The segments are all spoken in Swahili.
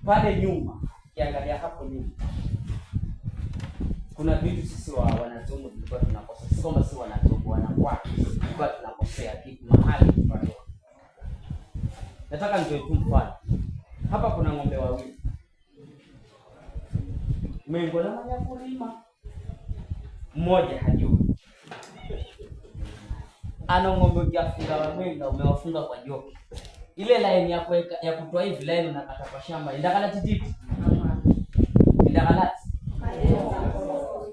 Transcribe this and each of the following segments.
pale nyuma, kiangalia hapo nyuma, kuna vitu sisi wanazungu tulikuwa tunakosa. Sisi kama si wanazungu wanakuwa tulikuwa tunakosea kitu mahali pale. Nataka nitoe tu mfano. Hapa kuna ng'ombe wawili. Mwengo na manya kulima. Mmoja hajui. Ana ng'ombe ukiafunga wamenga umewafunga kwa joki. Ile line ya kuweka ya kutoa hivi line unakata kwa shamba. Indakala tititi. Indakala.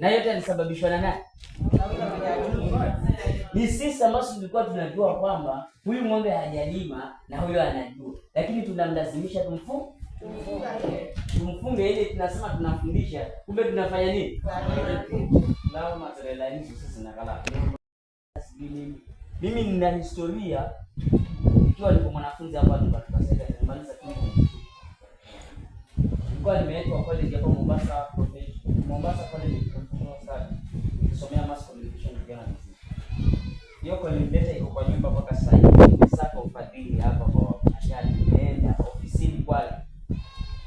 Na yote yalisababishwa na nani? Ni sisi ambao tulikuwa tunajua kwamba huyu ng'ombe hajalima na huyo anajua. Lakini tunamlazimisha tumfunge ili tunasema tunafundisha. Kumbe tunafanya nini? Lao mazoea hizo sisi nakala. Mimi nina historia ikiwa niko mwanafunzi hapa tukasema nimaliza kitu. Nilikuwa nimeitwa college hapa Mombasa College sana. Nisomea mass communication journalism. Hiyo college iko kwa nyumba mpaka sasa hivi. Sasa ufadhili hapa kwa ajali nimeenda ofisini kwake.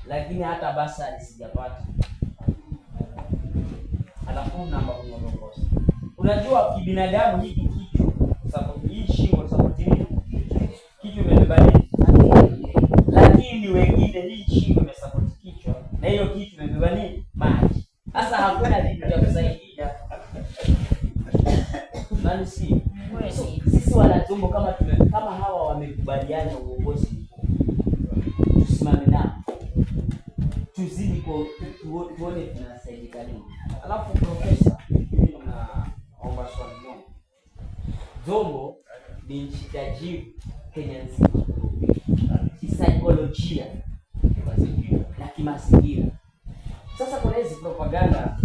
Lakini hata basa sijapata. Alafu namba unaongoza. Unajua kibinadamu hiki kichwa sababu hii shingo sababu nini? Kichwa imebeba nini? Lakini wengine hii shingo imesupport kichwa na hiyo kichwa imebeba nini? Maji. Sasa hakuna kitu cha kusaidia. Nani si? Sisi wanazungu kama hawa wamekubaliana uongozi tusimame nao. Tuzidi kwa tuone tunasaidia nini. Alafu profesa, mimi naomba swali moja. Zombo ni nchi tajiri Kenya nzima. Kisaikolojia na kimazingira. Sasa kuna hizi propaganda